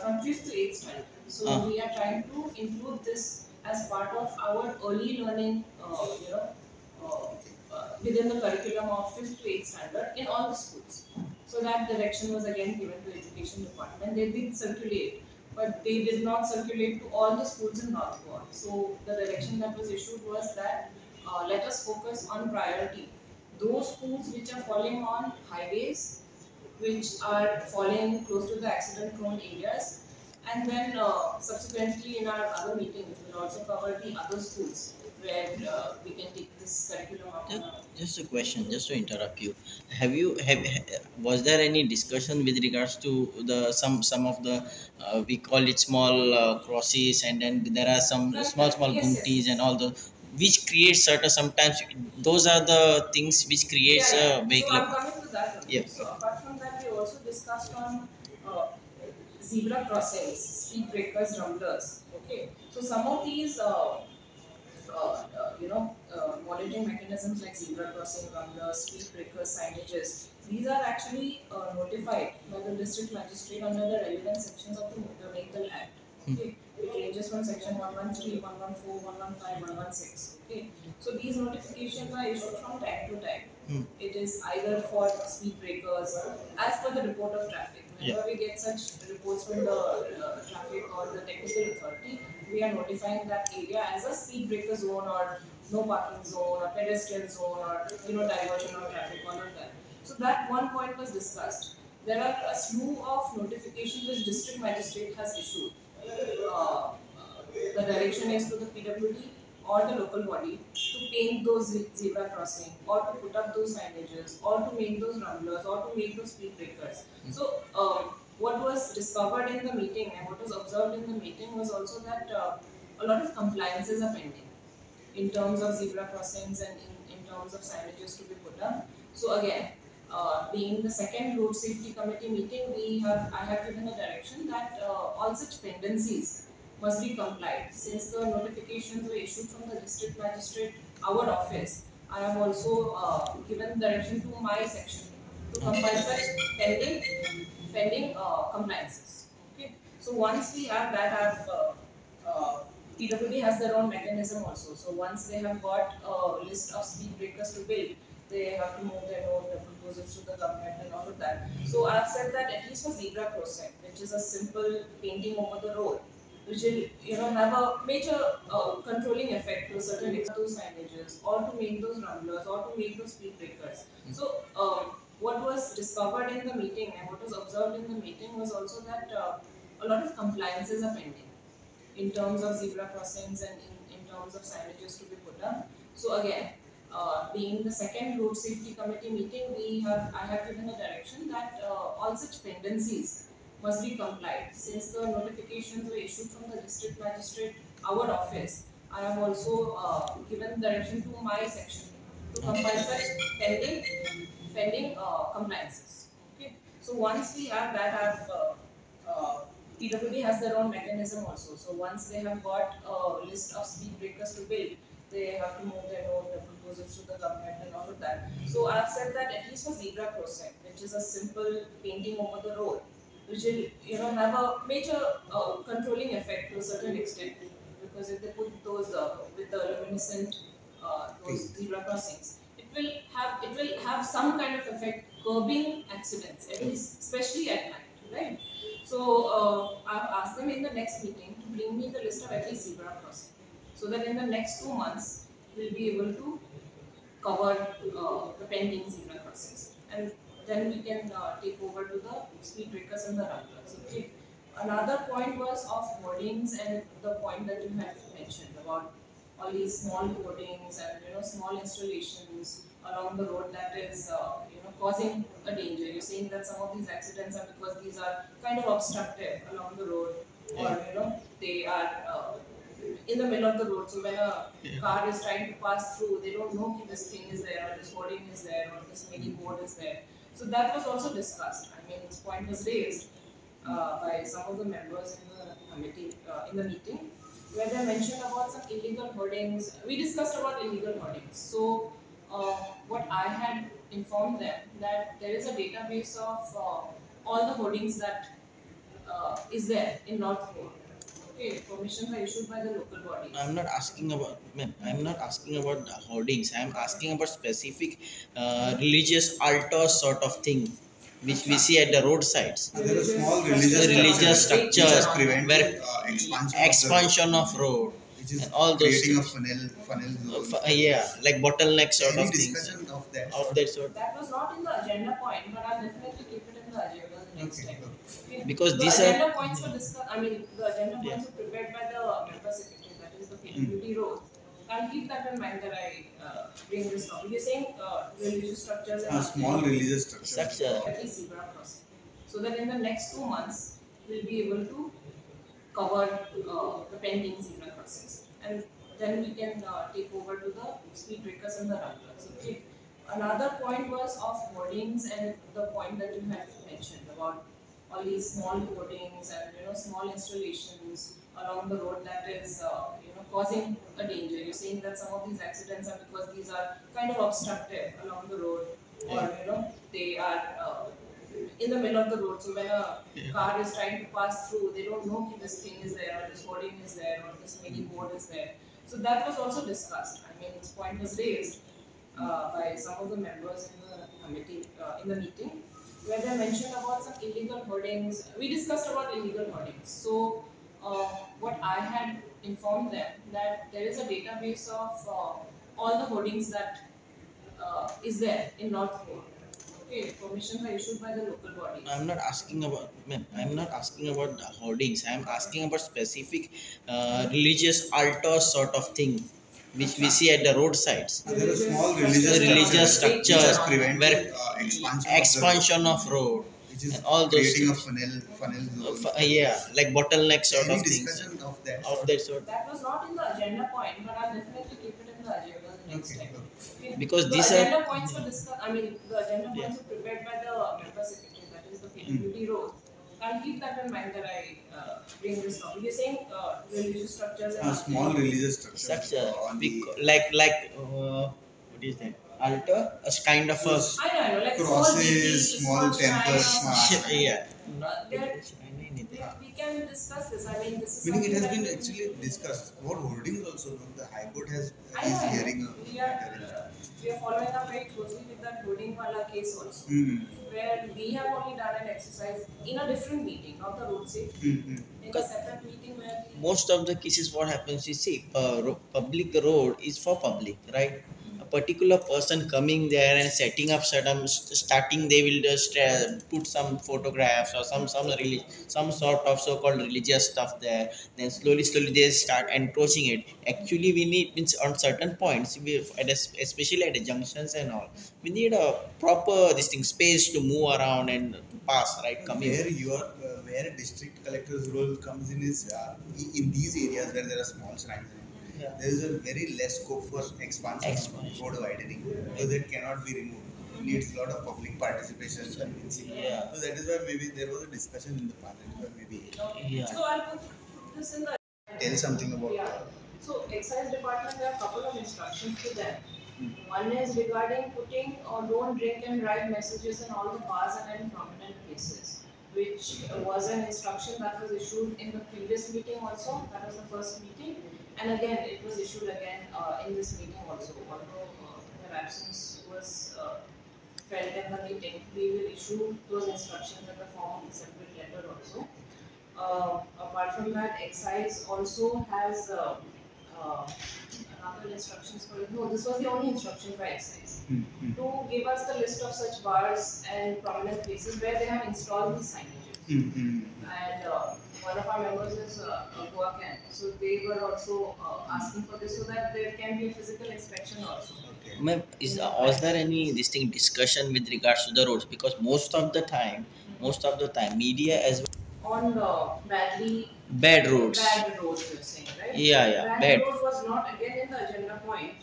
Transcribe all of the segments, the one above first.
from 5th to 8th standard. So we are trying to include this as part of our early learning, within the curriculum of 5th to 8th standard in all the schools. So that direction was again given to Education Department. They did circulate, but they did not circulate to all the schools in North Goa. So the direction that was issued was that let us focus on priority. Those schools which are falling on highways, which are falling close to the accident-prone areas, and then subsequently in our other meetings we'll also cover the other schools where we can take this curriculum up. Just a question, just to interrupt you. Was there any discussion with regards to the some of the we call it small crosses, and then there are some small Yes, guntis yes. and all the which creates certain sometimes those are the things which creates a vehicle. So I'm coming to that. Yeah. So apart from that, we also discussed on uh, zebra crossings, speed breakers, rumblers. Okay, so some of these monitoring mechanisms like zebra crossing, rumblers, speed breakers, signages, these are actually notified by the district magistrate under the relevant sections of the Motor Vehicle Act. Okay, it ranges from section 113, 114, 115, 116. Okay, so these notifications are issued from time to time. It is either for speed breakers, as per the report of traffic. Whenever we get such reports from the traffic or the technical authority, we are notifying that area as a speed breaker zone or no parking zone or pedestrian zone or diversion of traffic, all of that. So that one point was discussed. There are a slew of notifications which district magistrate has issued. The direction is to the PWD or the local body to paint those zebra crossing or to put up those signages or to make those rumblers or to make those speed breakers. So what was discovered in the meeting and what was observed in the meeting was also that a lot of compliances are pending in terms of zebra crossings and in terms of signages to be put up. So again, being the second road safety committee meeting, I have given a direction that all such pendencies must be complied. Since the notifications were issued from the district magistrate, our office, I have also given direction to my section to compile such pending compliances. Okay. So once we have that, PWD has their own mechanism also. So once they have got a list of speed breakers to build, they have to move their own proposals to the government and all of that. So I've said that at least for zebra crossing, which is a simple painting over the road, which will have a major controlling effect to a certain extent, those signages or to make those rumblers or to make those speed breakers. So what was discovered in the meeting and what was observed in the meeting was also that a lot of compliances are pending in terms of zebra crossings and in terms of signages to be put up. So again, being the second road safety committee meeting, I have given a direction that all such pendencies must be complied. Since the notifications were issued from the district magistrate, our office, I have also given direction to my section to compile such pending compliances. Okay. So once we have that, PWD has their own mechanism also. So once they have got a list of speed breakers to build, they have to move their own proposals to the government and all of that. So I've said that at least for zebra crossing, which is a simple painting over the road, which will have a major controlling effect to a certain extent, because if they put those with the luminescent those zebra crossings, it will have some kind of effect curbing accidents, at least especially at night, right? So I've asked them in the next meeting to bring me the list of at least zebra crossing, so that in the next 2 months we'll be able to cover the pending zebra crossings, and then we can take over to the speed breakers and the rumblers. Okay. Another point was of hoardings, and the point that you had mentioned about all these small hoardings and small installations along the road that is causing a danger. You're saying that some of these accidents are because these are kind of obstructive along the road, or they are in the middle of the road. So when a car is trying to pass through, they don't know if this thing is there, or this hoarding is there, or this mini board is there. So that was also discussed. I mean, this point was raised by some of the members in the committee in the meeting, where they mentioned about some illegal hoardings. We discussed about illegal hoardings. So what I had informed them that there is a database of all the hoardings that is there in North Goa. Okay, permissions are issued by the local bodies. I'm not asking about, ma'am, I'm not asking about the hoardings. I'm asking about specific religious altar sort of thing, which we see at the roadsides. There are small Religious structures which prevent where expansion of expansion of road which is and all those creating a things. funnel zone. Yeah, like bottleneck sort Any of things. discussion of that? Of that sort. That was not in the agenda point, but I'll definitely keep it in the agenda next Okay. time. Okay. Because the these agenda are points were discussed. I mean, the agenda points Yeah. were prepared by the member secretary. That is the community role. I'll keep that in mind that I bring this topic. You're saying religious structures and Small religious structure. structure. at least zebra crossing, so that in the next 2 months we'll be able to cover the pending zebra crossings, and then we can take over to the speed breakers and the rounders. Okay. Another point was of hoardings and the point that you had mentioned about all these small hoardings and small installations along the road that is causing a danger. You're saying that some of these accidents are because these are kind of obstructive along the road, or they are in the middle of the road. So when a car is trying to pass through, they don't know if this thing is there, or this hoarding is there, or this mini board is there. So that was also discussed. I mean, this point was raised by some of the members in the committee in the meeting, where they mentioned about some illegal hoardings. We discussed about illegal hoardings. So what I had informed them that there is a database of all the hoardings that is there in North Goa. Okay, permissions are issued by the local bodies. I'm not asking about, ma'am, I'm not asking about the hoardings. I'm asking about specific religious altar sort of thing, which we see at the roadsides. There are small Religious structures which prevent where expansion of road which is and all those creating a things. funnel zone. Yeah, like bottleneck sort Any of things. discussion of that? Of that sort. That was not in the agenda point, but I'll definitely keep it in the agenda next Okay. time. Okay. Because the these agenda are points were discussed. I mean, the agenda points were prepared by the member secretary. That is the community role. I'll keep that in mind that I bring this topic. You're saying religious structures and Small religious structure. On the like what is that? Altar, a kind of a I know, like crosses, small temples. yeah. We can discuss this. I mean, this is Meaning it has something been that actually discussed about hoardings also. The High Court is I know. hearing We are following up very closely with that hoarding wala case also, where we have only done an exercise in a different meeting, not the road safety, in a separate meeting where Most of the cases, what happens is, see, public road is for public, right? A particular person coming there and setting up starting, they will just put some photographs or some sort of so-called religious stuff there. Then slowly they start encroaching it. Actually, we need, means on certain points, especially at the junctions and all, we need a proper this thing space to move around and to pass, right? Coming. Where district collector's role comes in is in these areas where there are small shrines. Yeah. There is a very less scope for expansion of road widening, because it cannot be removed. It needs a lot of public participation and convincing. Yeah. So that is why maybe there was a discussion in the parliament, but maybe Yeah. So I'll put this in the tell something about So excise department, there are a couple of instructions to them. One is regarding putting or don't drink and drive messages in all the bars and in prominent places, which was an instruction that was issued in the previous meeting also. That was the first meeting, and again it was issued again in this meeting also. Although their absence was felt in the meeting, we will issue those instructions in the form of a separate letter also. Apart from that, excise also has another instructions for it. No, this was the only instruction for excise. To give us the list of such bars and prominent places where they have installed these signages. And one of our members is Goan, so they were also asking for this so that there can be a physical inspection also. Ma'am, was there any distinct discussion with regards to the roads? Because most of the time, media as well. On Bad roads. You're saying, right? Yeah, Bad road was not again in the agenda point,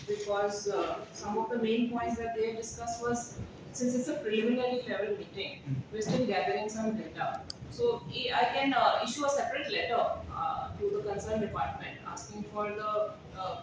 because some of the main points that they discussed was, since it's a preliminary level meeting, we're still gathering some data. So I can issue a separate letter to the concerned department asking for the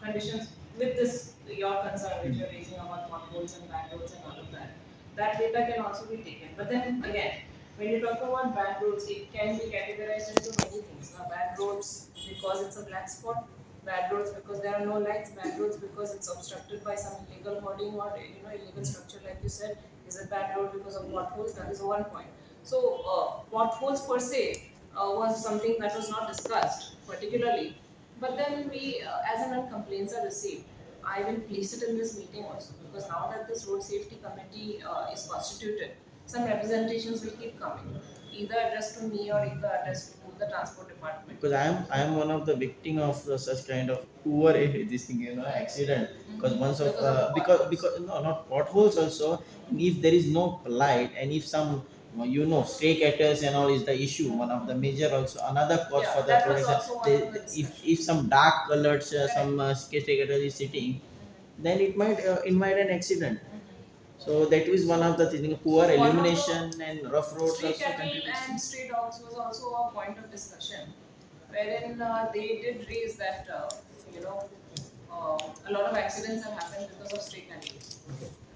conditions with this your concern which you're raising about potholes and bad roads and all of that. That data can also be taken. But then again, When you're talking about bad roads, it can be categorized into many things. Bad roads because it's a black spot, bad roads because there are no lights, bad roads because it's obstructed by some illegal hoarding or illegal structure, like you said. Is a bad road because of potholes? That is one point. So potholes per se was something that was not discussed particularly. But then we, as and when complaints are received, I will place it in this meeting also, because now that this road safety committee is constituted, some representations will keep coming, either addressed to me or either addressed to the transport department. Because I am one of the victim of such kind of poor this thing, accident. Because once of because no, not potholes also. If there is no light, and if some stray cattle and all is the issue, one of the major also another cause Yeah, for the that was protection. also one of the If some dark colored some stray cattle is sitting, then it might invite an accident. So that is one of the things. Poor So one of the illumination and rough roads stray also cattle contributes. and stray dogs was also a point of discussion, wherein they did raise that you know a lot of accidents have happened because of stray cattle.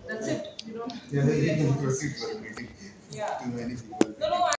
That's it. You don't. Yeah, need you any can more proceed for discussion. meeting. Yeah. Too many people. No, no.